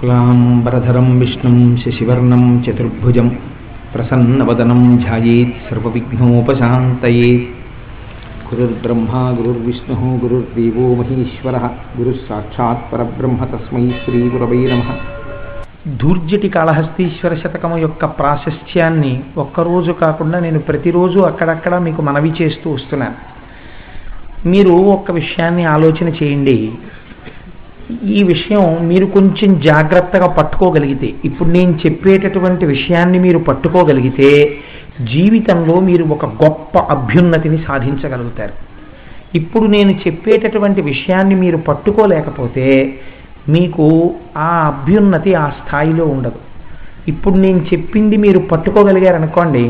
శుక్లాంబరధరం విష్ణుం శశివర్ణం చతుర్భుజం ప్రసన్నవదనం ధ్యాయేత్ సర్వవిఘ్నోపశాంతయేత్. గురుర్బ్రహ్మా గురుర్విష్ణుః గురుర్దేవో మహేశ్వరః గురుః సాక్షాత్ పరబ్రహ్మ తస్మై శ్రీ గురవై నమః. ధూర్జటి కాళహస్తీశ్వర శతకము యొక్క ప్రాశస్త్యాన్ని ఒక్కరోజు కాకుండా నేను ప్రతిరోజు అక్కడక్కడ మీకు మనవి చేస్తూ వస్తున్నాను. మీరు ఒక్క విషయాన్ని ఆలోచన చేయండి. ఈ విషయం మీరు కొంచెం జాగ్రత్తగా పట్టుకోగలిగితే, ఇప్పుడు నేను చెప్పేటటువంటి విషయాన్ని మీరు పట్టుకోగలిగితే జీవితంలో మీరు ఒక గొప్ప అభ్యున్నతిని సాధించగలుగుతారు. ఇప్పుడు నేను చెప్పేటటువంటి విషయాన్ని మీరు పట్టుకోలేకపోతే మీకు ఆ అభ్యున్నతి ఆ స్థాయిలో ఉండదు. ఇప్పుడు నేను చెప్పింది మీరు పట్టుకోగలిగారనుకోండి,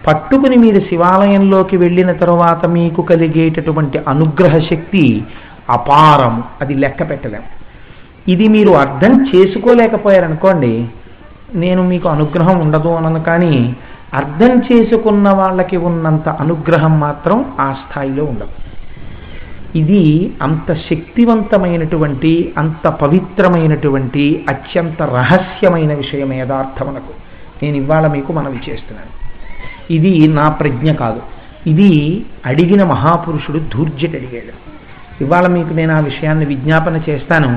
పట్టుకుని మీరు శివాలయంలోకి వెళ్ళిన తరువాత మీకు కలిగేటటువంటి అనుగ్రహ శక్తి అపారం, అది లెక్క పెట్టలేం. ఇది మీరు అర్థం చేసుకోలేకపోయారనుకోండి, నేను మీకు అనుగ్రహం ఉండదు అనను, కానీ అర్థం చేసుకున్న వాళ్ళకి ఉన్నంత అనుగ్రహం మాత్రం ఆ స్థాయిలో ఉండదు. ఇది అంత శక్తివంతమైనటువంటి, అంత పవిత్రమైనటువంటి, అత్యంత రహస్యమైన విషయం యథార్థమునకు నేను ఇవాళ మీకు మనవి చేస్తున్నాను. ఇది నా ప్రజ్ఞ కాదు, ఇది అడిగిన మహాపురుషుడు ధూర్జటి అడిగాడు. ఇవాళ మీకు నేను ఆ విషయాన్ని విజ్ఞాపన చేస్తాను.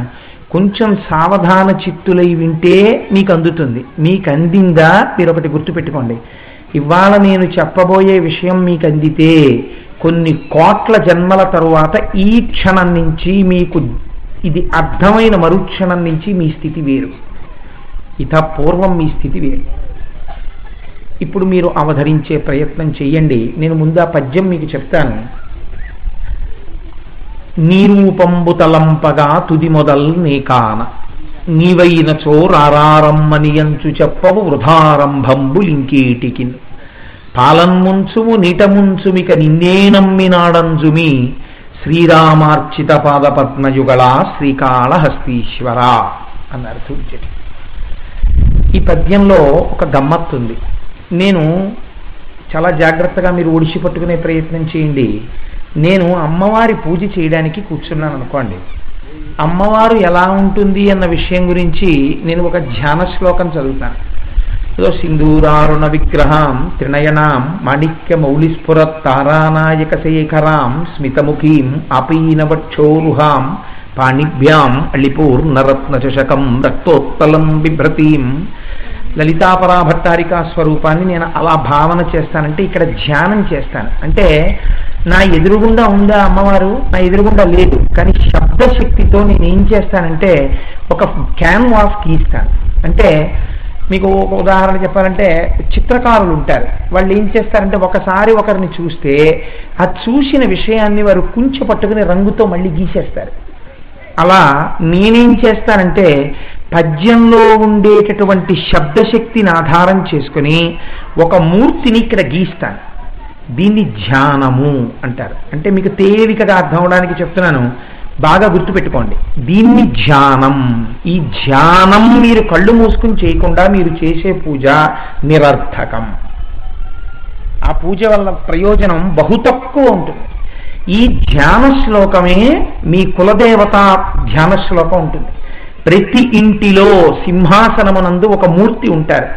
కొంచెం సావధాన చిత్తులై వింటే మీకు అందుతుంది. మీకు అందిందా మీరు ఒకటి గుర్తుపెట్టుకోండి. ఇవాళ నేను చెప్పబోయే విషయం మీకు అందితే కొన్ని కోట్ల జన్మల తరువాత ఈ క్షణం నుంచి మీకు ఇది అర్థమైన మరుక్షణం నుంచి మీ స్థితి వేరు, పూర్వం మీ స్థితి వేరు. ఇప్పుడు మీరు అవధరించే ప్రయత్నం చెయ్యండి. నేను ముందు ఆ పద్యం మీకు చెప్తాను. నీరూపంబు తలంపగా తుది మొదల్ నీకాన నీవైన చోరారమ్మనియంచు చెప్పవు వృధారంభంబు లింకేటికిన్ పాలన్ముంచుము నీటముంచుమిక నిన్నే నమ్మినాడంజుమి శ్రీరామార్చిత పాదపద్మయుగళా శ్రీకాళహస్తీశ్వర అన్నారు ధూర్జటి. ఈ పద్యంలో ఒక గమ్మత్తుంది. నేను చాలా జాగ్రత్తగా మీరు ఒడిసి పట్టుకునే ప్రయత్నం చేయండి. నేను అమ్మవారి పూజ చేయడానికి కూర్చున్నాను అనుకోండి, అమ్మవారు ఎలా ఉంటుంది అన్న విషయం గురించి నేను ఒక ధ్యాన శ్లోకం చదువుతాను. ఏదో సింధూరారుణ విగ్రహాం త్రినయనాం మాణిక్య మౌళిస్ఫురత్ తారానాయక శేఖరాం స్మితముఖీం ఆపీనవక్షోరుహాం పాణిభ్యాం అళిపూర్ణరత్న చషకం రక్తోత్పలం బిభ్రతీం. లలితాపరాభట్టారికా స్వరూపాన్ని నేను అలా భావన చేస్తానంటే ఇక్కడ ధ్యానం చేస్తాను. అంటే నా ఎదురుగుండా ఉందా అమ్మవారు? నా ఎదురుగుండా లేదు, కానీ శబ్దశక్తితో నేను ఏం చేస్తానంటే ఒక క్యాన్వాస్ గీస్తాను. అంటే మీకు ఒక ఉదాహరణ చెప్పాలంటే, చిత్రకారులు ఉంటారు, వాళ్ళు ఏం చేస్తారంటే ఒకసారి ఒకరిని చూస్తే ఆ చూసిన విషయాన్ని వారు కుంచె పట్టుకుని రంగుతో మళ్ళీ గీసేస్తారు. అలా నేనేం చేస్తానంటే పద్యంలో ఉండేటటువంటి శబ్దశక్తిని ఆధారం చేసుకుని ఒక మూర్తిని ఇక్కడ గీస్తాను. దీన్ని ధ్యానము అంటారు. అంటే మీకు తేలికగా అర్థం అవడానికి చెప్తున్నాను, బాగా గుర్తుపెట్టుకోండి. దీన్ని ధ్యానం. ఈ ధ్యానం మీరు కళ్ళు మూసుకుని చేయకుండా మీరు చేసే పూజ నిరర్థకం. ఆ పూజ వల్ల ప్రయోజనం బహు తక్కువ ఉంటుంది. ఈ ధ్యాన శ్లోకమే మీ కులదేవత ధ్యాన శ్లోకం ఉంటుంది. ప్రతి ఇంటిలో సింహాసనమునందు ఒక మూర్తి ఉంటారు,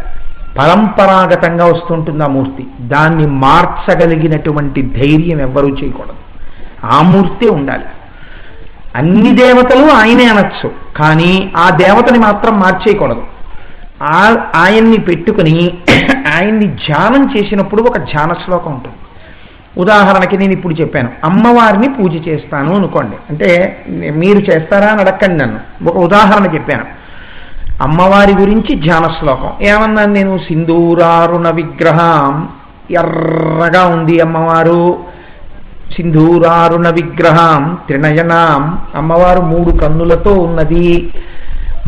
పరంపరాగతంగా వస్తుంటుంది ఆ మూర్తి. దాన్ని మార్చగలిగినటువంటి ధైర్యం ఎవ్వరూ చేయకూడదు, ఆ మూర్తే ఉండాలి. అన్ని దేవతలు ఆయనే అనొచ్చు, కానీ ఆ దేవతని మాత్రం మార్చేయకూడదు. ఆయన్ని పెట్టుకుని ఆయన్ని ధ్యానం చేసినప్పుడు ఒక ధ్యాన శ్లోకం ఉంటుంది. ఉదాహరణకి నేను ఇప్పుడు చెప్పాను, అమ్మవారిని పూజ చేస్తాను అనుకోండి. అంటే మీరు చేస్తారా అని అడగండి నన్ను. ఒక ఉదాహరణ చెప్పాను, అమ్మవారి గురించి ధ్యాన శ్లోకం ఏమన్నాను నేను? సింధూరారుణ విగ్రహం, ఎర్రగా ఉంది అమ్మవారు. సింధూరారుణ విగ్రహం త్రినయనాం, అమ్మవారు 3 కన్నులతో ఉన్నది.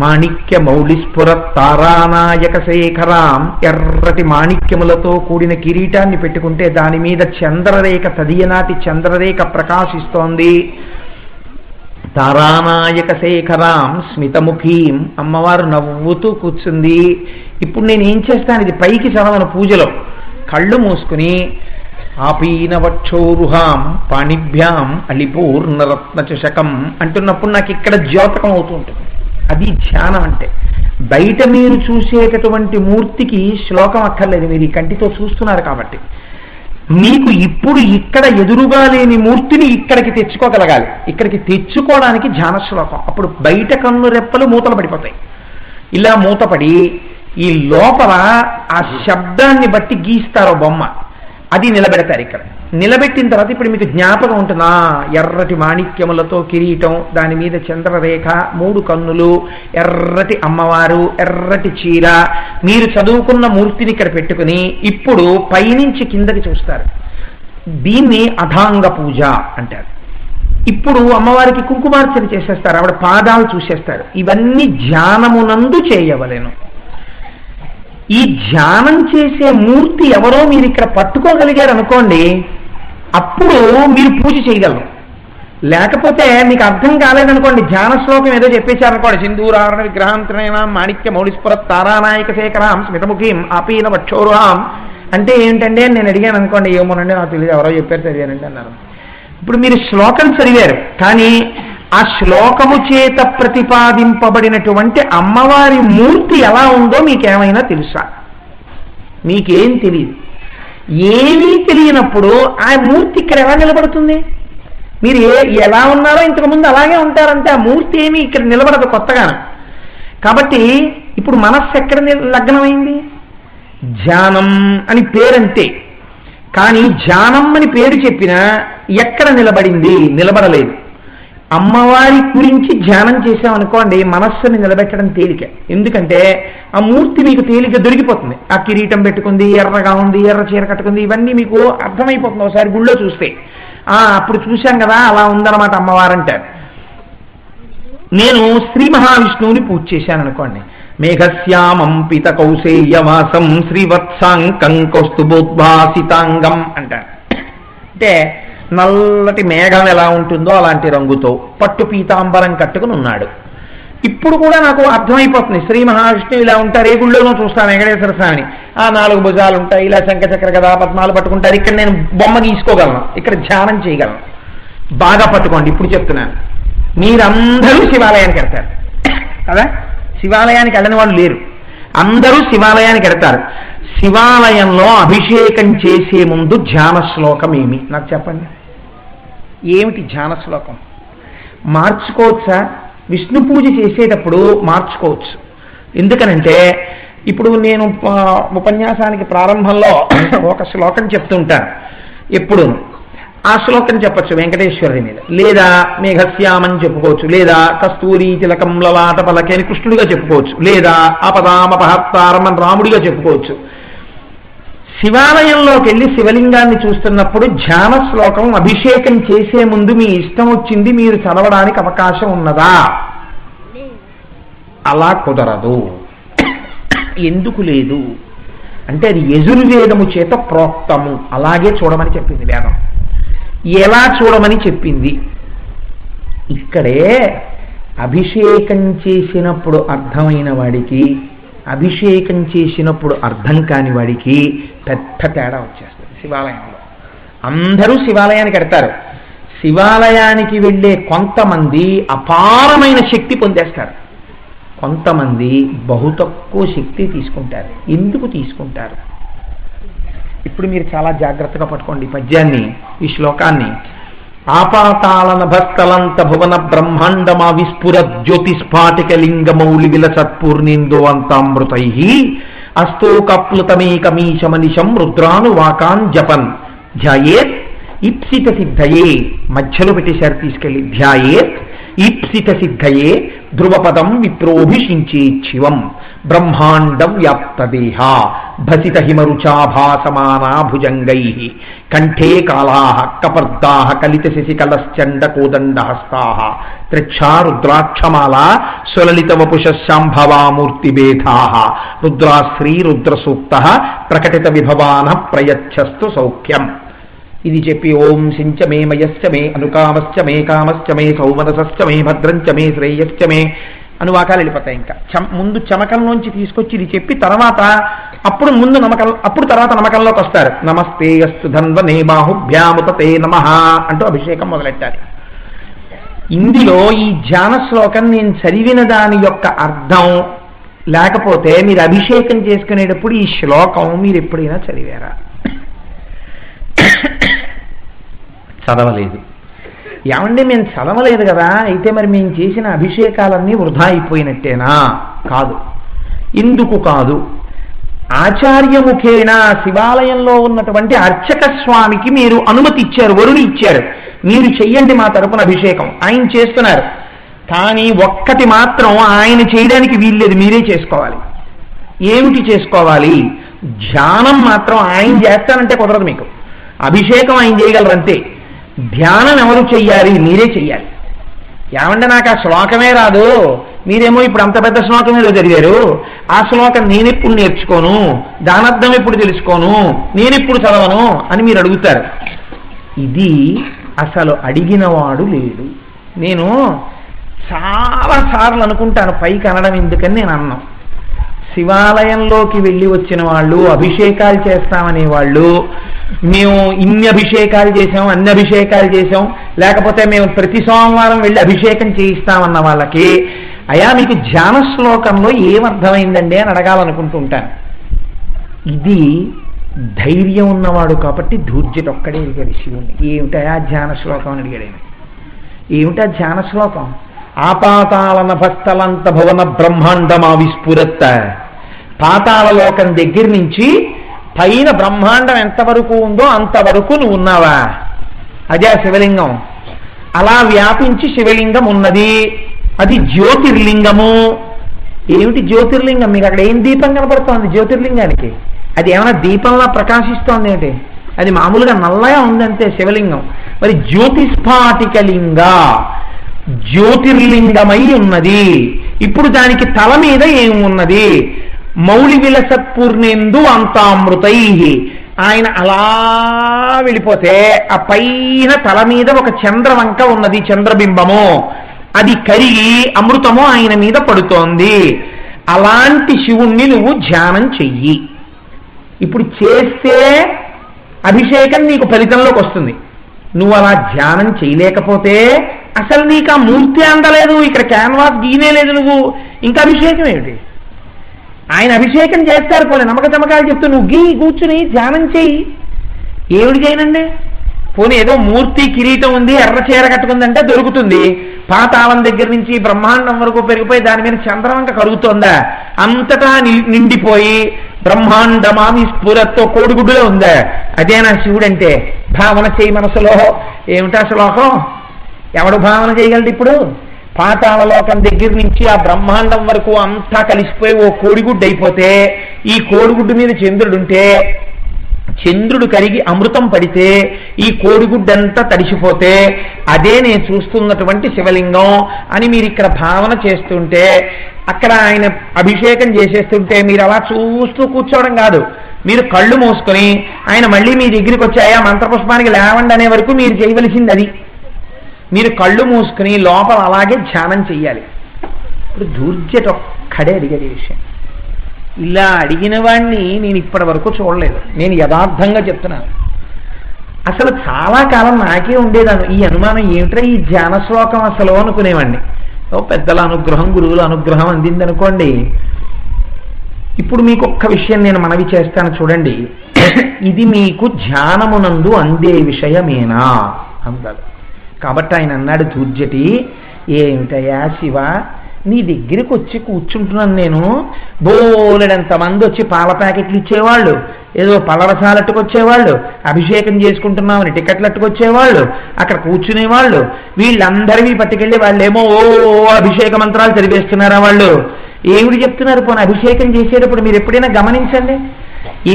మాణిక్య మౌళిస్ఫురత్ తారానాయక శేఖరాం, ఎర్రటి మాణిక్యములతో కూడిన కిరీటాన్ని పెట్టుకుంటే దాని మీద చంద్రరేఖ, తదియనాటి చంద్రరేఖ ప్రకాశిస్తోంది. తారానాయక శేఖరాం స్మితముఖీం, అమ్మవారు నవ్వుతూ కూర్చుంది. ఇప్పుడు నేను ఏం చేస్తాను, ఇది పైకి చదవను పూజలో, కళ్ళు మూసుకుని ఆపీనవక్షోరుహాం పాణిభ్యాం అళిపూర్ణరత్న చషకం అంటున్నప్పుడు నాకు ఇక్కడ ద్యోతకం అవుతూ ఉంటుంది. అది ధ్యానం అంటే. బయట మీరు చూసేటటువంటి మూర్తికి శ్లోకం అక్కర్లేదు, మీరు ఈ కంటితో చూస్తున్నారు కాబట్టి. మీకు ఇప్పుడు ఇక్కడ ఎదురుగా లేని మూర్తిని ఇక్కడికి తెచ్చుకోగలగాలి. ఇక్కడికి తెచ్చుకోవడానికి ధ్యాన శ్లోకం. అప్పుడు బయట కన్ను రెప్పలు మూతలు పడిపోతాయి. ఇలా మూతపడి ఈ లోపల ఆ శబ్దాన్ని బట్టి గీస్తారో బొమ్మ, అది నిలబెడతారు. ఇక్కడ నిలబెట్టిన తర్వాత ఇప్పుడు మీకు జ్ఞాపకం ఉంటుందా, ఎర్రటి మాణిక్యములతో కిరీటం, దాని మీద చంద్రరేఖ, 3 కన్నులు, ఎర్రటి అమ్మవారు, ఎర్రటి చీర, మీరు చదువుకున్న మూర్తిని ఇక్కడ పెట్టుకుని ఇప్పుడు పైనుంచి కిందకి చూస్తారు. దీన్ని అథాంగ పూజ అంటారు. ఇప్పుడు అమ్మవారికి కుంకుమార్చన చేసేస్తారు, ఆవిడ పాదాలు చూసేస్తారు. ఇవన్నీ ధ్యానమునందు చేయవలెను. ఈ ధ్యానం చేసే మూర్తి ఎవరో మీరు ఇక్కడ పట్టుకోగలిగారు అనుకోండి, అప్పుడు మీరు పూజ చేయగలరు. లేకపోతే మీకు అర్థం కాలేదనుకోండి, ధ్యాన శ్లోకం ఏదో చెప్పేశారనుకోండి, సింధూరారణ విగ్రహాంతరైన మాణిక్య మౌళిస్ఫుర తారానాయక శేఖరాం స్మితముఖీం ఆపీన వక్షోరుహాం అంటే ఏంటంటే నేను అడిగాను అనుకోండి, ఏమోనండి నాకు తెలియదు, ఎవరో చెప్పారు చదివానండి అన్నారు. ఇప్పుడు మీరు శ్లోకం చదివారు, కానీ ఆ శ్లోకము చేత ప్రతిపాదింపబడినటువంటి అమ్మవారి మూర్తి ఎలా ఉందో మీకేమైనా తెలుసా? మీకేం తెలియదు. ఏమీ తెలియనప్పుడు ఆ మూర్తి ఇక్కడ ఎలా నిలబడుతుంది? మీరు ఎలా ఉన్నారో ఇంతకుముందు అలాగే ఉంటారంటే ఆ మూర్తి ఏమీ ఇక్కడ నిలబడదు కొత్తగా. కాబట్టి ఇప్పుడు మనస్సు ఎక్కడ లగ్నమైంది? ధ్యానం అని పేరంతే, కానీ ధ్యానం అని పేరు చెప్పినా ఎక్కడ నిలబడింది? నిలబడలేదు. అమ్మవారి గురించి ధ్యానం చేసామనుకోండి, మనస్సుని నిలబెట్టడం తేలిక. ఎందుకంటే ఆ మూర్తి మీకు తేలిక దొరికిపోతుంది. ఆ కిరీటం పెట్టుకుంది, ఎర్రగా ఉంది, ఎర్ర చీర కట్టుకుంది, ఇవన్నీ మీకు అర్థమైపోతుంది ఒకసారి గుళ్ళో చూస్తే. అప్పుడు చూశాం కదా, అలా ఉందన్నమాట అమ్మవారు అంటారు. నేను శ్రీ మహావిష్ణువుని పూజ చేశాను అనుకోండి, మేఘశ్యామం పీత కౌశేయవాసం శ్రీవత్సాంకం కౌస్తుభోద్భాసితాంగం అంటారు. అంటే నల్లటి మేఘం ఎలా ఉంటుందో అలాంటి రంగుతో పట్టు పీతాంబరం కట్టుకుని ఉన్నాడు. ఇప్పుడు కూడా నాకు అర్థమైపోతుంది, శ్రీ మహావిష్ణువు ఇలా ఉంటారు. ఏ గుళ్ళోనూ చూస్తాను వెంకటేశ్వర స్వామిని, 4 భుజాలు ఉంటాయి, ఇలా శంఖచక్ర గదా పద్మాలు పట్టుకుంటారు. ఇక్కడ నేను బొమ్మ గీసుకోగలను, ఇక్కడ ధ్యానం చేయగలను. బాగా పట్టుకోండి, ఇప్పుడు చెప్తున్నాను. మీరందరూ శివాలయానికి వెళ్తారు కదా, శివాలయానికి వెళ్ళని వాళ్ళు లేరు, అందరూ శివాలయానికి వెళ్తారు. శివాలయంలో అభిషేకం చేసే ముందు ధ్యాన శ్లోకం ఏమి నాకు చెప్పండి? ఏమిటి ధ్యాన శ్లోకం? మార్చుకోవచ్చా? విష్ణు పూజ చేసేటప్పుడు మార్చుకోవచ్చు. ఎందుకనంటే ఇప్పుడు నేను ఉపన్యాసానికి ప్రారంభంలో ఒక శ్లోకం చెప్తుంటాను ఎప్పుడు. ఆ శ్లోకం చెప్పచ్చు వెంకటేశ్వరుడి మీద, లేదా మేఘశ్యామని చెప్పుకోవచ్చు, లేదా కస్తూరి తిలకం లలాట పలకే అని కృష్ణుడిగా చెప్పుకోవచ్చు, లేదా ఆపదామపహత్తారం అని రాముడిగా చెప్పుకోవచ్చు. శివాలయంలోకి వెళ్ళి శివలింగాన్ని చూస్తున్నప్పుడు ధ్యాన శ్లోకం అభిషేకం చేసే ముందు మీ ఇష్టం వచ్చింది మీరు చదవడానికి అవకాశం ఉన్నదా? అలా కుదరదు. ఎందుకు లేదు అంటే అది యజుర్వేదము చేత ప్రోక్తము, అలాగే చూడమని చెప్పింది వేదం. ఎలా చూడమని చెప్పింది? ఇక్కడే అభిషేకం చేసినప్పుడు అర్థమైన వాడికి, అభిషేకం చేసినప్పుడు అర్థం కాని వాడికి పెద్ద తేడా వచ్చేస్తుంది. శివాలయంలో అందరూ శివాలయానికి వెడతారు. శివాలయానికి వెళ్ళే కొంతమంది అపారమైన శక్తి పొందేస్తారు, కొంతమంది బహు తక్కువ శక్తి తీసుకుంటారు. ఎందుకు తీసుకుంటారు? ఇప్పుడు మీరు చాలా జాగ్రత్తగా పట్టుకోండి ఈ పద్యాన్ని, ఈ శ్లోకాన్ని. ఆపాతాళ నభస్థలంత భువన బ్రహ్మాండమా విస్ఫుర జ్యోతిస్ఫాటిక లింగమౌళి విలసత్పూర్ణిందో అంతామృతై అస్తోకప్లుతమేకమీశమనిశం రుద్రానువాకాన్ జపన్ ధ్యాయేత్ ఈప్సిత సిద్ధయే. మధ్యలో పెట్టేశారు తీసుకెళ్ళి, ధ్యాయేత్ ఈప్సిత సిద్ధయే ధ్రువపదం విప్రోభిషించేచ్చివం బ్రహ్మాండ వ్యాప్తదేహ భసిత హిమరుచాభాసమానా భుజంగై కంఠే కాళా కపర్దా కలిత శశికలశ్చండ కోదండహస్తా త్రిక్షా రుద్రాక్షమాలా సులలిత వపుషశాంభవామూర్తిభేదా రుద్రాశ్రీ రుద్రసూక్త ప్రకటిత విభవాన ప్రయచ్చస్తు సౌఖ్యం. ఇది చెప్పి ఓం సించ మే మయశ్చ మే అనుకామశ్చ మే కామశ్చ మే సౌమనసశ్చ మే భద్రంచ మే శ్రేయశ్చ మే అనువాకాలు వెళ్ళిపోతాయి. ఇంకా ముందు చమకంలోంచి తీసుకొచ్చి ఇది చెప్పి తర్వాత అప్పుడు తర్వాత నమకంలోకి వస్తారు. నమస్తే అస్తు ధన్వనే బాహుభ్యాముతే నమః అంటూ అభిషేకం మొదలెట్టాలి. ఇందులో ఈ ధ్యాన శ్లోకం నేను చదివిన దాని యొక్క అర్థం లేకపోతే మీరు అభిషేకం చేసుకునేటప్పుడు ఈ శ్లోకం మీరు ఎప్పుడైనా చదివారా? చదవలేదు. ఏమంటే మేము చదవలేదు కదా, అయితే మరి మేము చేసిన అభిషేకాలన్నీ వృధా అయిపోయినట్టేనా? కాదు. ఎందుకు కాదు? ఆచార్యముఖేన శివాలయంలో ఉన్నటువంటి అర్చక స్వామికి మీరు అనుమతి ఇచ్చారు, వరుడు ఇచ్చారు, మీరు చెయ్యండి మా తరపున అభిషేకం. ఆయన చేస్తున్నారు. కానీ ఒక్కటి మాత్రం ఆయన చేయడానికి వీల్లేదు, మీరే చేసుకోవాలి. ఏమిటి చేసుకోవాలి? ధ్యానం మాత్రం ఆయన చేస్తానంటే కుదరదు మీకు. అభిషేకం ఆయన చేయగలరు అంతే. ధ్యానం ఎవరు చెయ్యాలి? మీరే చెయ్యాలి. ఏమంటే నాకు ఆ శ్లోకమే రాదు, మీరేమో ఇప్పుడు అంత పెద్ద శ్లోకం ఏదో చదివారు, ఆ శ్లోకం నేనెప్పుడు నేర్చుకోను, దానర్థం ఎప్పుడు తెలుసుకోను, నేనెప్పుడు చదవను అని మీరు అడుగుతారు. ఇది అసలు అడిగినవాడు లేడు. నేను చాలాసార్లు అనుకుంటాను, పైకి అనడం ఎందుకని నేను అన్నాను. శివాలయంలోకి వెళ్ళి వచ్చిన వాళ్ళు, అభిషేకాలు చేస్తామనే వాళ్ళు, మేము ఇన్ని అభిషేకాలు చేసాం, అన్ని అభిషేకాలు చేసాం, లేకపోతే మేము ప్రతి సోమవారం వెళ్ళి అభిషేకం చేయిస్తామన్న వాళ్ళకి, అయా మీకు ధ్యాన శ్లోకంలో ఏమర్థమైందండి అని అడగాలనుకుంటూ ఉంటాను. ఇది ధైర్యం ఉన్నవాడు కాబట్టి ధూర్జటి ఒక్కడే అడిగాడు శివుణ్ణి. ఏమిటయా ధ్యాన శ్లోకం అని అడిగాడు ఆయన. ఏమిటా ధ్యాన శ్లోకం? ఆపాతాళన భస్తలంత భవన బ్రహ్మాండమా విస్ఫురత్త. పాతాళలోకం దగ్గర నుంచి పైన బ్రహ్మాండం ఎంతవరకు ఉందో అంతవరకు నువ్వు ఉన్నావా? అదే శివలింగం. అలా వ్యాపించి శివలింగం ఉన్నది, అది జ్యోతిర్లింగము. ఏమిటి జ్యోతిర్లింగం? మీకు అక్కడ ఏం దీపం కనపడుతోంది జ్యోతిర్లింగానికి? అది ఏమైనా దీపంలా ప్రకాశిస్తోంది ఏంటి? అది మామూలుగా నల్లగా ఉందంతే శివలింగం. మరి జ్యోతిస్ఫాటికలింగ, జ్యోతిర్లింగమై ఉన్నది. ఇప్పుడు దానికి తల మీద ఏమున్నది? మౌళి విలసత్పూర్ణేందు అంతామృతై. ఆయన అలా వెళ్ళిపోతే ఆ పైన తల మీద ఒక చంద్రవంక ఉన్నది, చంద్రబింబము. అది కరిగి అమృతము ఆయన మీద పడుతోంది. అలాంటి శివుణ్ణి నువ్వు ధ్యానం చెయ్యి. ఇప్పుడు చేస్తే అభిషేకం నీకు ఫలితంలోకి వస్తుంది. నువ్వు అలా ధ్యానం చేయలేకపోతే అసలు నీకు ఆ మూర్తి అందలేదు, ఇక్కడ క్యాన్వాస్ గీనే లేదు, నువ్వు ఇంకా అభిషేకం ఏమిటి? ఆయన అభిషేకం చేస్తారు పోలే, నమ్మక చమకాలు చెప్తూ నువ్వు గీ కూర్చుని ధ్యానం చేయి. ఏమిటి చేయనండి? పోనీ ఏదో మూర్తి కిరీటం ఉంది, ఎర్ర చీర కట్టుకుందంటే దొరుకుతుంది. పాతాళం దగ్గర నుంచి బ్రహ్మాండం వరకు పెరిగిపోయి దాని మీద చంద్రవంక కరుగుతోందా? అంతటా నిండిపోయి బ్రహ్మాండమా విస్ఫురత్తో కోడిగుడ్డులో ఉందా? అదేనా శివుడంటే? భావన చేయి మనసులో. ఏమిటా శ్లోకం? ఎవడు భావన చేయగలడు ఇప్పుడు? పాతాళలోకం దగ్గర నుంచి ఆ బ్రహ్మాండం వరకు అంతా కలిసిపోయి ఓ కోడిగుడ్డు అయిపోతే, ఈ కోడిగుడ్డు మీద చంద్రుడుంటే, చంద్రుడు కరిగి అమృతం పడితే ఈ కోడిగుడ్డంతా తడిసిపోతే అదే నేను చూస్తున్నటువంటి శివలింగం అని మీరు ఇక్కడ భావన చేస్తుంటే, అక్కడ ఆయన అభిషేకం చేసేస్తుంటే మీరు అలా చూస్తూ కూర్చోవడం కాదు, మీరు కళ్ళు మూసుకొని ఆయన మళ్ళీ మీ దగ్గరికి వచ్చాయా మంత్రపుష్పానికి లేవండి అనే వరకు మీరు చేయవలసింది అది. మీరు కళ్ళు మూసుకుని లోపల అలాగే ధ్యానం చెయ్యాలి. ఇప్పుడు ధూర్జటి ఒక్కడే అడిగేది విషయం. ఇలా అడిగిన వాడిని నేను ఇప్పటి వరకు చూడలేదు. నేను యథార్థంగా చెప్తున్నాను. అసలు చాలా కాలం నాకే ఉండేదాన్ని ఈ అనుమానం, ఏమిట్రా ఈ ధ్యాన శ్లోకం అసలు అనుకునేవాడిని. పెద్దల అనుగ్రహం, గురువుల అనుగ్రహం అందిందనుకోండి. ఇప్పుడు మీకు ఒక్క విషయం నేను మనవి చేస్తాను చూడండి. ఇది మీకు ధ్యానమునందు అందే విషయమేనా అన్నారు. కాబట్టి ఆయన అన్నాడు, ధూర్జటి ఏమిటయా శివ, నీ దగ్గరికి వచ్చి కూర్చుంటున్నాను నేను, బోలెడంతమంది వచ్చి పాల ప్యాకెట్లు ఇచ్చేవాళ్ళు, ఏదో పళ్ళరసాలట్టుకు వచ్చేవాళ్ళు, అభిషేకం చేసుకుంటున్నామని టికెట్లట్టుకు వచ్చేవాళ్ళు, అక్కడ కూర్చునేవాళ్ళు, వీళ్ళందరివి పట్టుకెళ్ళి వాళ్ళేమో ఓ అభిషేక మంత్రాలు చదివేస్తున్నారా వాళ్ళు? ఏమిటి చెప్తున్నారు? పోనీ అభిషేకం చేసేటప్పుడు మీరు ఎప్పుడైనా గమనించండి.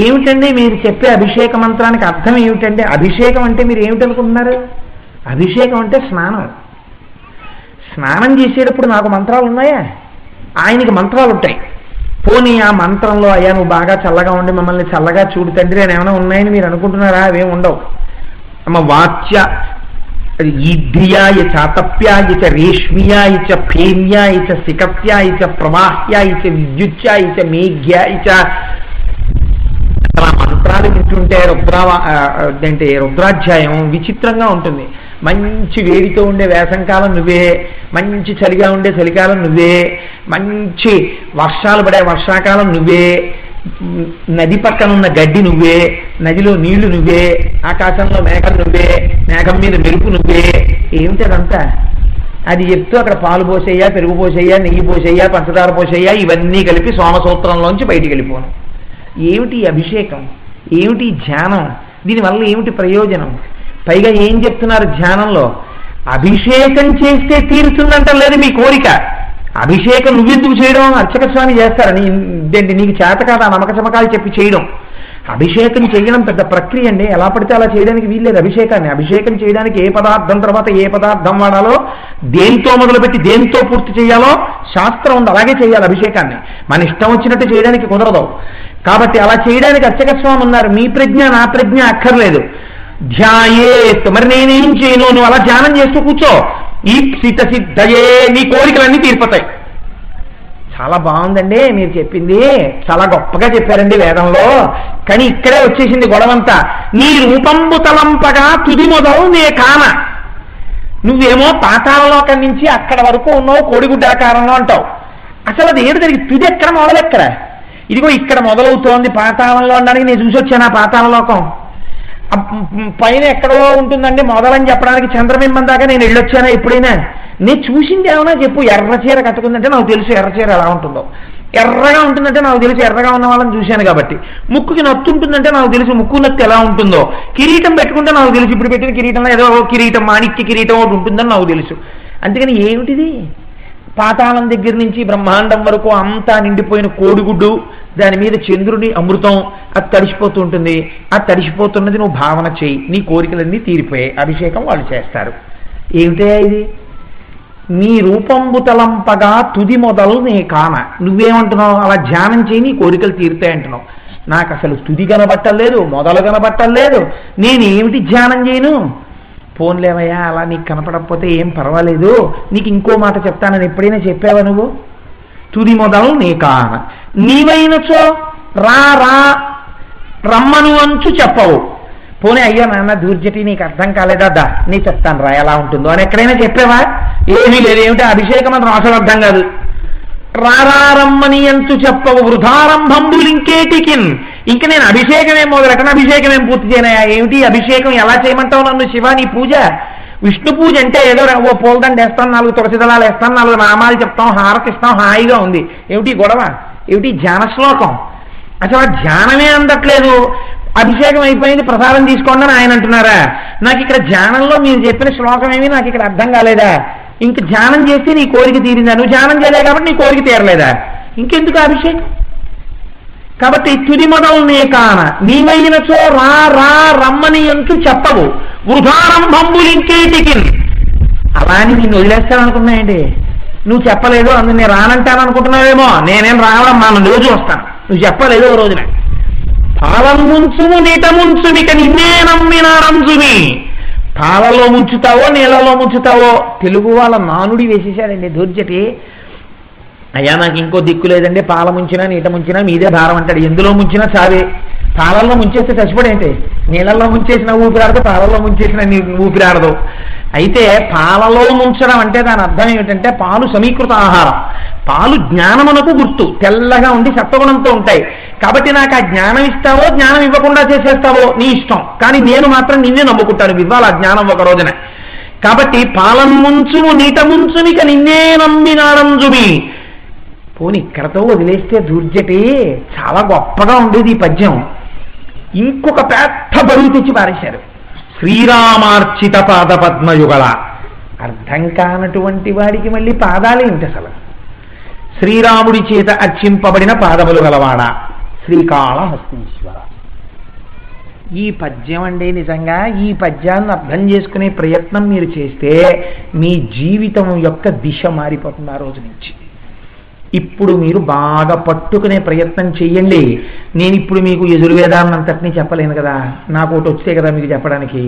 ఏమిటండి మీరు చెప్పే అభిషేక మంత్రానికి అర్థం ఏమిటండి? అభిషేకం అంటే మీరు ఏమిటనుకుంటున్నారు? అభిషేకం అంటే స్నానం. స్నానం చేసేటప్పుడు నాకు మంత్రాలు ఉన్నాయా? ఆయనకి మంత్రాలు ఉంటాయి. పోనీ ఆ మంత్రంలో అయ్యా నువ్వు బాగా చల్లగా ఉండి మమ్మల్ని చల్లగా చూడు తండ్రి అని ఏమైనా ఉన్నాయని మీరు అనుకుంటున్నారా? అవేం ఉండవు. అమ్మ వాచ్య ఈధ్రియాయ చాతప్యాయ చ రేష్మియాయ చ ఫేన్యాయ చ సికత్యాయ చ ప్రవాహ్యాయ చ విద్యుత్యాయ చ మేఘ్యాయ చ. మంత్రాలు వింటుంటే రుద్రాధ్యాయం విచిత్రంగా ఉంటుంది. మంచి వేడితో ఉండే వేసంకాలం నువ్వే, మంచి చలిగా ఉండే చలికాలం నువ్వే, మంచి వర్షాలు పడే వర్షాకాలం నువ్వే, నది పక్కన ఉన్న గడ్డి నువ్వే, నదిలో నీళ్లు నువ్వే, ఆకాశంలో మేఘం నువ్వే, మేఘం మీద మెరుపు నువ్వే. ఏమిటి అదంతా? అది చెప్తూ అక్కడ పాలు పోసేయ్యా, పెరుగు పోసేయ్యా, నెయ్యి పోసేయ్యా, పంచదార పోసేయ్యా, ఇవన్నీ కలిపి సోమసూత్రంలోంచి బయటికి వెళ్ళిపోను. ఏమిటి అభిషేకం? ఏమిటి ధ్యానం? దీనివల్ల ఏమిటి ప్రయోజనం? పైగా ఏం చెప్తున్నారు ధ్యానంలో? అభిషేకం చేస్తే తీరుతుందంటలేదు మీ కోరిక. అభిషేకం నువ్వెందుకు చేయడం? అర్చక స్వామి చేస్తారని ఇదేంటి నీకు చేత కాదా నమ్మక చమకాలు చెప్పి చేయడం? అభిషేకం చేయడం పెద్ద ప్రక్రియ అండి. ఎలా పడితే అలా చేయడానికి వీల్లేదు అభిషేకాన్ని. అభిషేకం చేయడానికి ఏ పదార్థం తర్వాత ఏ పదార్థం వాడాలో, దేంతో మొదలుపెట్టి దేంతో పూర్తి చేయాలో శాస్త్రం ఉంది. అలాగే చేయాలి అభిషేకాన్ని. మన ఇష్టం వచ్చినట్టు చేయడానికి కుదరదు. కాబట్టి అలా చేయడానికి అర్చక స్వామి ఉన్నారు. మీ ప్రజ్ఞ నా ప్రజ్ఞ అక్కర్లేదు. ధ్యాయేత్. మరి నేనేం చేయను? నువ్వు అలా ధ్యానం చేస్తూ కూర్చో. ఈప్సిత సిద్ధయే, నీ కోరికలన్నీ తీరిపోతాయి. చాలా బాగుందండి మీరు చెప్పింది, చాలా గొప్పగా చెప్పారండి వేదంలో. కానీ ఇక్కడే వచ్చేసింది గొడవంతా. నీ రూపంబు తలంపగా తుది మొదలు నే కాన. నువ్వేమో పాతాళలోకం నుంచి అక్కడ వరకు ఉన్నావు కోడిగుడ్డాకారంలో అంటావు. అసలు అది ఏడు దానికి తుది ఎక్కడ మొదలెక్కడ? ఇదిగో ఇక్కడ మొదలవుతోంది పాతాళంలో అనడానికి నేను చూసి వచ్చాను. ఆ పాతాళలోకం పైన ఎక్కడో ఉంటుందండి మొదలని చెప్పడానికి చంద్రబింబం దాకా నేను వెళ్ళొచ్చానా ఎప్పుడైనా? నేను చూసింది ఏమన్నా చెప్పు. ఎర్ర చీర కట్టుకుందంటే నాకు తెలుసు ఎర్ర చీర ఎలా ఉంటుందో. ఎర్రగా ఉంటుందంటే నాకు తెలుసు, ఎర్రగా ఉన్న వాళ్ళని చూశాను కాబట్టి. ముక్కుకి నత్తు ఉంటుందంటే నాకు తెలుసు, ముక్కు నత్తు ఎలా ఉంటుందో. కిరీటం పెట్టుకుంటే నాకు తెలుసు, ఇప్పుడు పెట్టిన కిరీటంలో ఏదో కిరీటం మాణిక్య కిరీటం ఒకటి ఉంటుందని నాకు తెలుసు. అందుకని ఏమిటిది? పాతాళం దగ్గర నుంచి బ్రహ్మాండం వరకు అంతా నిండిపోయిన కోడిగుడ్డు, దాని మీద చంద్రుని అమృతం, అది తడిసిపోతూ ఉంటుంది. అది తడిసిపోతున్నది నువ్వు భావన చేయి, నీ కోరికలన్నీ తీరిపోయాయి. అభిషేకం వాళ్ళు చేస్తారు. ఏమిటే ఇది? నీ రూపంబు తలంపగా తుది మొదలు నే కాన. నువ్వేమంటున్నావు? అలా ధ్యానం చేయి నీ కోరికలు తీరుతాయంటున్నావు. నాకు అసలు తుది కనబట్టలేదు, మొదలు కనబట్టలేదు. నేనేమిటి ధ్యానం చేయను? పోన్లేవయ్యా, అలా నీకు కనపడకపోతే ఏం పర్వాలేదు. నీకు ఇంకో మాట చెప్తానని ఎప్పుడైనా చెప్పావా నువ్వు? తుది మొదలు నీ కాన. నీవైనచో రా రా రమ్మను అంచు చెప్పవు. పోనీ అయ్యో నాన్న దూర్జటి నీకు అర్థం కాలేదా, దా నీ చెప్తాను రా ఎలా ఉంటుందో అని ఎక్కడైనా చెప్పావా? ఏమీ లేదు. ఏమిటి అభిషేకం అని అసలు అర్థం కాదు. రారమ్మని అంచు చెప్పవు వృధారంభంబులు ఇంకేటికిన్. ఇంక నేను అభిషేకమేం మొదలెట్టను, అభిషేకమేం పూర్తి చేయనయా? ఏమిటి అభిషేకం? ఎలా చేయమంటావు నన్ను? శివ నీ పూజ, విష్ణు పూజ అంటే ఏదో ఓ పూలదండ వేస్తాను, 4 తులసి దళాలు వేస్తాను, 4 నామాలు చెప్తాం, హారతిస్తాం, హాయిగా ఉంది. ఏమిటి గొడవ? ఏమిటి ధ్యాన శ్లోకం? అసలు ధ్యానమే అందట్లేదు. అభిషేకం అయిపోయింది ప్రసాదం తీసుకోండి అని ఆయన అంటున్నారా? నాకు ఇక్కడ ధ్యానంలో మీరు చెప్పిన శ్లోకం ఏమి నాకు ఇక్కడ అర్థం కాలేదా? ఇంక ధ్యానం చేస్తే నీ కోరిక తీరిందా? నువ్వు ధ్యానం చేయలే కాబట్టి నీ కోరిక తీరలేదా? ఇంకెందుకు అభిషేకం? కాబట్టి తుది మొదలు నే కాన. నీవైనచో రా రా రమ్మని అంటూ చెప్పవు వృధారంభంబులు ఇంకేటికి. అలా అని నిన్ను వదిలేస్తాననుకున్నాయండి. నువ్వు చెప్పలేదు అందుకు నేను రానంటాను అనుకుంటున్నావేమో. నేనేం రావడమ్మా, నన్ను రోజు వస్తాను. నువ్వు చెప్పలేదు ఓ రోజున. పాలం ముంచుము నీట ముంచుమిక నిన్నే నమ్మినారంజుమి. పాలలో ముంచుతావో నీళ్ళలో ముంచుతావో. తెలుగు వాళ్ళ నానుడి వేసేసాడండి దూర్జటి. అయ్యా నాకు ఇంకో దిక్కు లేదండి, పాల ముంచినా నీట ముంచినా మీదే భారం అంటాడు. ఎందులో ముంచినా చావే. పాలల్లో ముంచేస్తే చచ్చిపోడేంటి? నీళ్ళల్లో ముంచేసిన ఊపిరాడదు, పాలల్లో ముంచేసిన ఊపిరాడదు. అయితే పాలలో ముంచడం అంటే దాని అర్థం ఏమిటంటే పాలు సమీకృత ఆహారం. పాలు జ్ఞానమునకు గుర్తు, తెల్లగా ఉండి సత్వగుణంతో ఉంటాయి. కాబట్టి నాకు ఆ జ్ఞానం ఇస్తావో జ్ఞానం ఇవ్వకుండా చేసేస్తావో నీ ఇష్టం, కానీ నేను మాత్రం నిన్నే నమ్ముకుంటాను. ఇవ్వాలి ఆ జ్ఞానం ఒక రోజున. కాబట్టి పాలం ముంచుము నీట ముంచుమిక నిన్నే నమ్మినారంజుమి. పోనీ ఇక్కడతో వదిలేస్తే దూర్జటి చాలా గొప్పగా ఉండేది ఈ పద్యం. ఇంకొక పెద్ద బరువు తెచ్చి పారేశారు. శ్రీరామార్చిత పాద పద్మయుగళ. అర్థం కానటువంటి వాడికి మళ్ళీ పాదాలు ఏంటి అసలు? శ్రీరాముడి చేత అర్చింపబడిన పాదములు గలవాడ శ్రీకాళహస్తీశ్వర. ఈ పద్యం అండి నిజంగా ఈ పద్యాన్ని అర్థం చేసుకునే ప్రయత్నం మీరు చేస్తే మీ జీవితం యొక్క దిశ మారిపోతుంది ఆ రోజు నుంచి. ఇప్పుడు మీరు బాగా పట్టుకునే ప్రయత్నం చెయ్యండి. నేను ఇప్పుడు మీకు యజుర్వేదాన్నంతటినీ చెప్పలేను కదా, నాకు ఒకటి వచ్చే కదా మీకు చెప్పడానికి.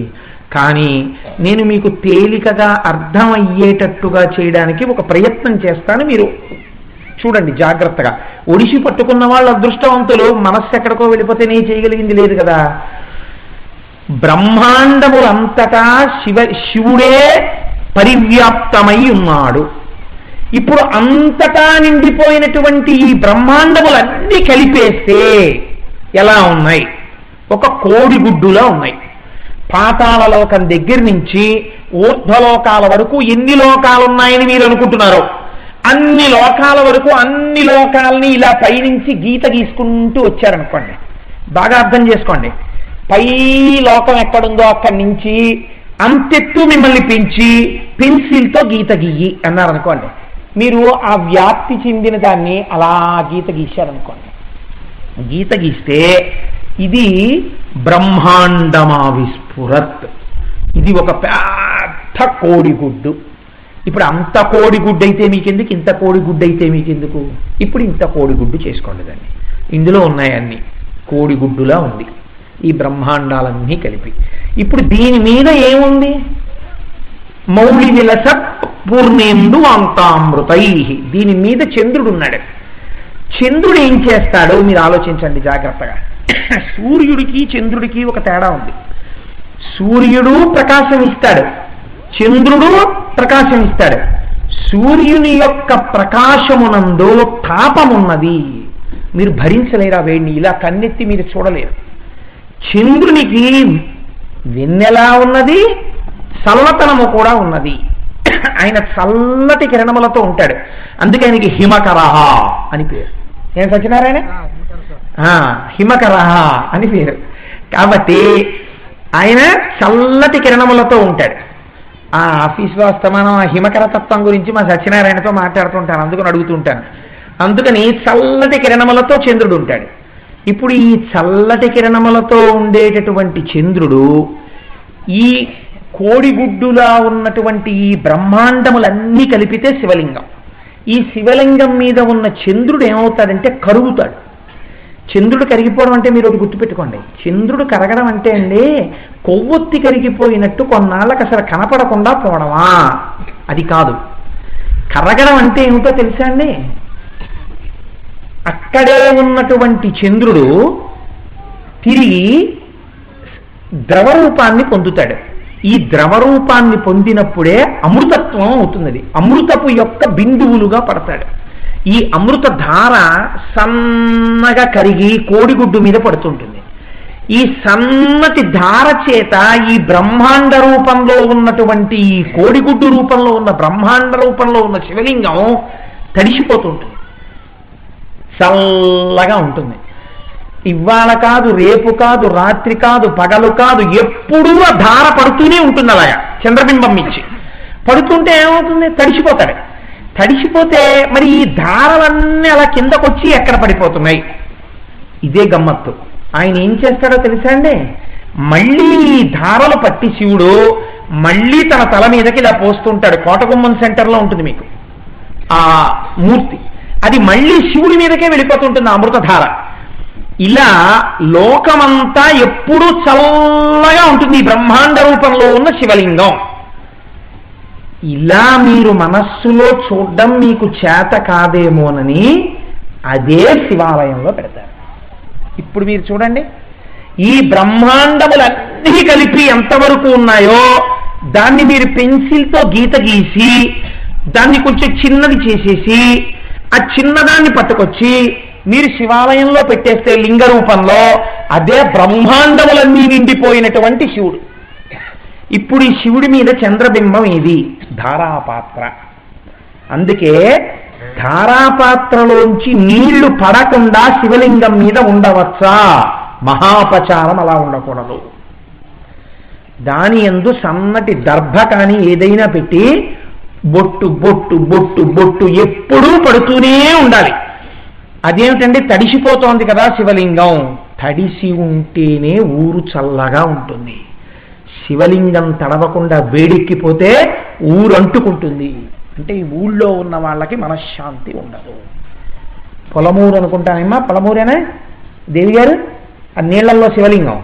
కానీ నేను మీకు తేలికగా అర్థమయ్యేటట్టుగా చేయడానికి ఒక ప్రయత్నం చేస్తాను. మీరు చూడండి జాగ్రత్తగా. ఒడిసి పట్టుకున్న వాళ్ళు అదృష్టవంతులు. మనస్సు ఎక్కడికో వెళ్ళిపోతే నేను చేయగలిగింది లేదు కదా. బ్రహ్మాండములంతటా శివుడే పరివ్యాప్తమై ఉన్నాడు. ఇప్పుడు అంతటా నిండిపోయినటువంటి ఈ బ్రహ్మాండములన్నీ కలిపేస్తే ఎలా ఉన్నాయి? ఒక కోడిగుడ్డులా ఉన్నాయి. పాతాళలోకం దగ్గర నుంచి ఊర్ధ్వలోకాల వరకు ఎన్ని లోకాలున్నాయని మీరు అనుకుంటున్నారు? అన్ని లోకాల వరకు అన్ని లోకాలని ఇలా పైనుంచి గీత గీసుకుంటూ వచ్చారనుకోండి. బాగా అర్థం చేసుకోండి. పై లోకం ఎక్కడుందో అక్కడి నుంచి అంతెత్తు మిమ్మల్ని పెంచి పెన్సిల్తో గీత గీయి అన్నారనుకోండి. మీరు ఆ వ్యాప్తి చెందిన దాన్ని అలా గీత గీశారనుకోండి. గీత గీస్తే ఇది బ్రహ్మాండమా విస్ఫురత్, ఇది ఒక పెద్ద కోడిగుడ్డు. ఇప్పుడు అంత కోడిగుడ్డు అయితే మీకెందుకు, ఇంత కోడిగుడ్డు అయితే మీకెందుకు? ఇప్పుడు ఇంత కోడిగుడ్డు చేసుకోండి దాన్ని. ఇందులో ఉన్నాయన్నీ కోడిగుడ్డులా ఉంది ఈ బ్రహ్మాండాలన్నీ కలిపి. ఇప్పుడు దీని మీద ఏముంది? మౌళి విలస పూర్ణేందు అంతామృతై. దీని మీద చంద్రుడు ఉన్నాడు. చంద్రుడు ఏం చేస్తాడో మీరు ఆలోచించండి జాగ్రత్తగా. సూర్యుడికి చంద్రుడికి ఒక తేడా ఉంది. సూర్యుడు ప్రకాశం ఇస్తాడు, చంద్రుడు ప్రకాశం ఇస్తాడు. సూర్యుని యొక్క ప్రకాశమునందు తాపమున్నది, మీరు భరించలేరా వేడిని, ఇలా కన్నెత్తి మీరు చూడలేరు. చంద్రునికి వెన్నెలా ఉన్నది, చల్లతనము కూడా ఉన్నది. ఆయన చల్లటి కిరణములతో ఉంటాడు, అందుకే ఆయనకి హిమకరహ అని పేరు. ఏం సత్యనారాయణ? హిమకరహ అని పేరు. కాబట్టి ఆయన చల్లటి కిరణములతో ఉంటాడు. ఆ ఆఫీస్లో వస్తామనం ఆ హిమకర తత్వం గురించి మా సత్యనారాయణతో మాట్లాడుతుంటాను, అందుకని అడుగుతుంటాను. అందుకని చల్లటి కిరణములతో చంద్రుడు ఉంటాడు. ఇప్పుడు ఈ చల్లటి కిరణములతో ఉండేటటువంటి చంద్రుడు ఈ కోడిగుడ్డులా ఉన్నటువంటి ఈ బ్రహ్మాండములన్నీ కలిపితే శివలింగం. ఈ శివలింగం మీద ఉన్న చంద్రుడు ఏమవుతాడంటే కరుగుతాడు. చంద్రుడు కరిగిపోవడం అంటే మీరు ఒకటి గుర్తుపెట్టుకోండి. చంద్రుడు కరగడం అంటే అండి కొవ్వొత్తి కరిగిపోయినట్టు కొన్నాళ్ళకి అసలు కనపడకుండా పోవడమా, అది కాదు. కరగడం అంటే ఏమిటో తెలుసా అండి? అక్కడే ఉన్నటువంటి చంద్రుడు తిరిగి ద్రవరూపాన్ని పొందుతాడు. ఈ ద్రవరూపాన్ని పొందినప్పుడే అమృతత్వం అవుతుంది. అమృతపు యొక్క బిందువులుగా పడతాడు. ఈ అమృత ధార సన్నగా కరిగి కోడిగుడ్డు మీద పడుతుంటుంది. ఈ సన్నటి ధార చేత ఈ బ్రహ్మాండ రూపంలో ఉన్నటువంటి ఈ కోడిగుడ్డు రూపంలో ఉన్న బ్రహ్మాండ రూపంలో ఉన్న శివలింగం తడిసిపోతుంటుంది, చల్లగా ఉంటుంది. ఇవాళ కాదు, రేపు కాదు, రాత్రి కాదు, పగలు కాదు, ఎప్పుడూ ఆ ధార పడుతూనే ఉంటుంది. అలాగా చంద్రబింబం ఇచ్చి పడుతుంటే ఏమవుతుంది? తడిసిపోతాడు. తడిసిపోతే మరి ఈ ధారలన్నీ అలా కిందకొచ్చి ఎక్కడ పడిపోతున్నాయి? ఇదే గమ్మత్తు. ఆయన ఏం చేస్తాడో తెలుసా అండి? మళ్ళీ ఈ ధారలు పట్టి శివుడు మళ్ళీ తన తల మీదకి ఇలా పోస్తుంటాడు. కోటగుమ్మం సెంటర్లో ఉంటుంది మీకు ఆ మూర్తి. అది మళ్ళీ శివుడి మీదకే వెళ్ళిపోతుంటుంది అమృతధార. ఇలా లోకమంతా ఎప్పుడూ చల్లగా ఉంటుంది ఈ బ్రహ్మాండ రూపంలో ఉన్న శివలింగం. ఇలా మీరు మనస్సులో చూడడం మీకు చేత కాదేమోనని అదే శివాలయంలో పెడతారు. ఇప్పుడు మీరు చూడండి, ఈ బ్రహ్మాండములన్నీ కలిపి ఎంతవరకు ఉన్నాయో దాన్ని మీరు పెన్సిల్తో గీత గీసి దాన్ని కొంచెం చిన్నది చేసేసి ఆ చిన్నదాన్ని పట్టుకొచ్చి మీరు శివాలయంలో పెట్టేస్తే లింగ రూపంలో అదే బ్రహ్మాండములన్నీ నిండిపోయినటువంటి శివుడు. ఇప్పుడు ఈ శివుడి మీద చంద్రబింబం ఏది? ధారాపాత్ర. అందుకే ధారాపాత్రలోంచి నీళ్లు పడకుండా శివలింగం మీద ఉండవచ్చా? మహాపచారం అలా ఉండకూడదు. దాని యందు సన్నటి దర్భ కానీ ఏదైనా పెట్టి బొట్టు బొట్టు బొట్టు బొట్టు ఎప్పుడూ పడుతూనే ఉండాలి. అదేమిటండి? తడిసిపోతోంది కదా శివలింగం. తడిసి ఉంటేనే ఊరు చల్లగా ఉంటుంది. శివలింగం తడవకుండా వేడెక్కిపోతే ఊరు అంటుకుంటుంది. అంటే ఈ ఊళ్ళో ఉన్న వాళ్ళకి మనశ్శాంతి ఉండదు. పొలమూరు అనుకుంటానమ్మా, పొలమూరేనా దేవి గారు? ఆ నీళ్లలో శివలింగం.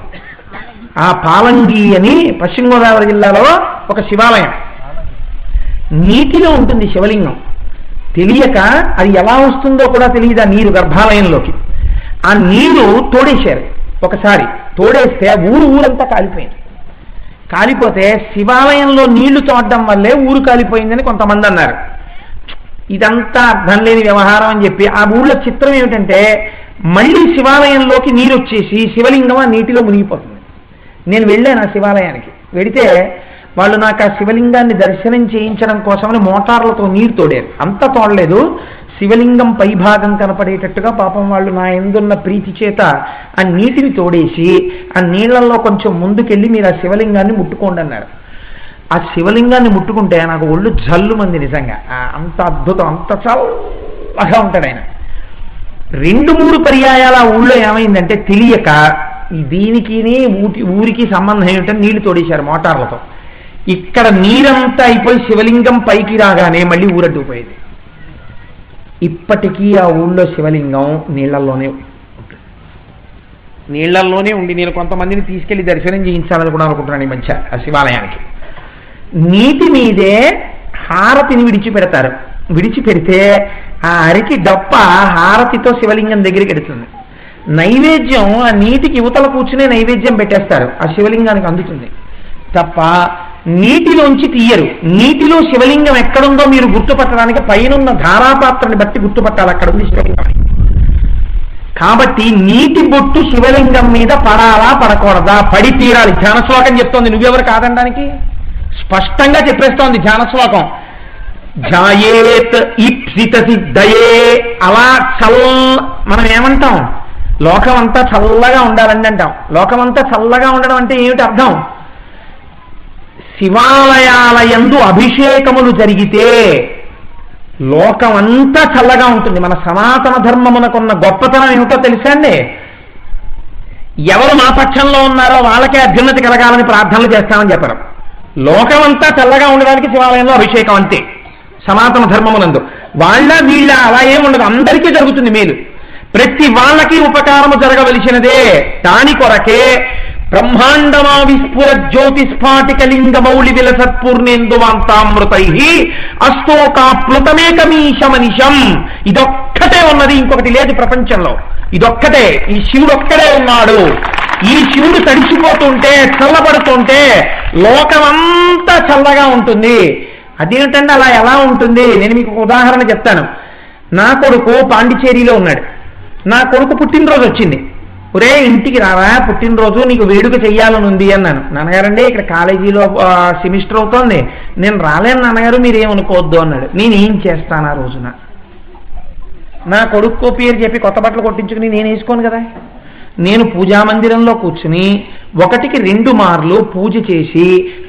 ఆ పాలంగి అని పశ్చిమ గోదావరి జిల్లాలో ఒక శివాలయం, నీటిలో ఉంటుంది శివలింగం. తెలియక అది ఎలా వస్తుందో కూడా తెలియదు ఆ నీరు గర్భాలయంలోకి. ఆ నీరు తోడేశారు ఒకసారి. తోడేస్తే ఊరంతా కాలిపోయింది. కాలిపోతే శివాలయంలో నీళ్లు తోడడం వల్లే ఊరు కాలిపోయిందని కొంతమంది అన్నారు. ఇదంతా అర్థం లేని వ్యవహారం అని చెప్పి ఆ ఊళ్ళో చిత్రం ఏమిటంటే మళ్ళీ శివాలయంలోకి నీరు వచ్చేసి శివలింగం ఆ నీటిలో మునిగిపోతుంది. నేను వెళ్ళాను ఆ శివాలయానికి. వెడితే వాళ్ళు నాకు ఆ శివలింగాన్ని దర్శనం చేయించడం కోసమని మోటార్లతో నీరు తోడారు. అంతా తోడలేదు, శివలింగం పైభాగం కనపడేటట్టుగా పాపం వాళ్ళు నా ఎందున్న ప్రీతి చేత ఆ నీటిని తోడేసి ఆ నీళ్లలో కొంచెం ముందుకెళ్ళి మీరు ఆ శివలింగాన్ని ముట్టుకోండి అన్నారు. ఆ శివలింగాన్ని ముట్టుకుంటే నాకు ఒళ్ళు జల్లుమంది నిజంగా. అంత అద్భుతం, అంత చల్లగా ఉంటాడు ఆయన. 2-3 పర్యాయాల ఊళ్ళో ఏమైందంటే తెలియక దీనికి ఊరికి సంబంధం ఏమిటని నీళ్లు తోడేశారు మోటార్లతో. ఇక్కడ నీరంతా అయిపోయి శివలింగం పైకి రాగానే మళ్ళీ ఊరడ్డుపోయేది. ఇప్పటికీ ఆ ఊళ్ళో శివలింగం నీళ్లలోనే ఉండి నేను కొంతమందిని తీసుకెళ్లి దర్శనం చేయించాలని కూడా అనుకుంటున్నాను ఈ మధ్య ఆ శివాలయానికి. నీటి మీదే హారతిని విడిచిపెడతారు. విడిచిపెడితే ఆ అరికి డప్ప హారతితో శివలింగం దగ్గరికి ఎడుతుంది. నైవేద్యం ఆ నీటికి యువతల కూర్చునే నైవేద్యం పెట్టేస్తారు, ఆ శివలింగానికి అందుతుంది తప్ప నీటిలోంచి తీయరు. నీటిలో శివలింగం ఎక్కడుందో మీరు గుర్తుపట్టడానికి పైనున్న ధారాపాత్రని బట్టి గుర్తుపట్టాలి అక్కడ ఉంది శివలింగం. కాబట్టి నీటి బొట్టు శివలింగం మీద పడాలా పడకూడదా? పడి తీరాలి. ధ్యానశ్లోకం చెప్తోంది, నువ్వెవరు కాదనడానికి. స్పష్టంగా చెప్పేస్తోంది ధ్యానశ్లోకం. జాయేత్ ఇప్సిత సిద్ధయే. అలా మనం ఏమంటాం? లోకమంతా చల్లగా ఉండాలని అంటాం. లోకమంతా చల్లగా ఉండడం అంటే ఏమిటి అర్థం? శివాలయాల యందు అభిషేకములు జరిగితే లోకమంతా చల్లగా ఉంటుంది. మన సనాతన ధర్మమునకున్న గొప్పతనం ఏమిటో తెలుసా అండి? ఎవరు మా పక్షంలో ఉన్నారో వాళ్ళకే అభ్యున్నతి కలగాలని ప్రార్థనలు చేస్తామని చెప్పడం. లోకమంతా చల్లగా ఉండడానికి శివాలయంలో అభిషేకం అంతే సనాతన ధర్మమునందు. వాళ్ళ వీళ్ళ అలా ఏముండదు, అందరికీ జరుగుతుంది మేలు. ప్రతి వాళ్ళకి ఉపకారము జరగవలసినదే. దాని కొరకే బ్రహ్మాండమా విస్ఫుర జ్యోతిస్ఫాటికలింగ మౌళి విలసత్పూర్ణేందువాంతామృతై అస్తోకాప్లుతమేకమీశమనిశం. ఇదొక్కటే ఉన్నది, ఇంకొకటి లేదు ప్రపంచంలో. ఇదొక్కటే, ఈ శివుడు ఒక్కడే ఉన్నాడు. ఈ శివుడు తడిచిపోతుంటే చల్లబడుతుంటే లోకమంతా చల్లగా ఉంటుంది. అదేమిటంటే అలా ఎలా ఉంటుంది? నేను మీకు ఒక ఉదాహరణ చెప్తాను. నా కొడుకు పాండిచేరిలో ఉన్నాడు. నా కొడుకు పుట్టినరోజు వచ్చింది. ఒరే ఇంటికి రావా, పుట్టినరోజు నీకు వేడుక చెయ్యాలని ఉంది అన్నాను. నాన్నగారండి ఇక్కడ కాలేజీలో సెమిస్టర్ అవుతోంది, నేను రాలేను నాన్నగారు, మీరేమనుకోవద్దు అన్నాడు. నేను ఏం చేస్తాను ఆ రోజున? నా కొడుకు పేరు చెప్పి కొత్త బట్టలు కొట్టించుకుని నేను వేసుకోను కదా. నేను పూజామందిరంలో కూర్చుని 1కి 2 మార్లు పూజ చేసి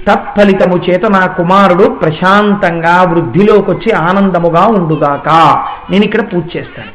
తత్ఫలితము చేత నా కుమారుడు ప్రశాంతంగా వృద్ధిలోకి వచ్చి ఆనందముగా ఉండుగాక నేను ఇక్కడ పూజ చేస్తాను.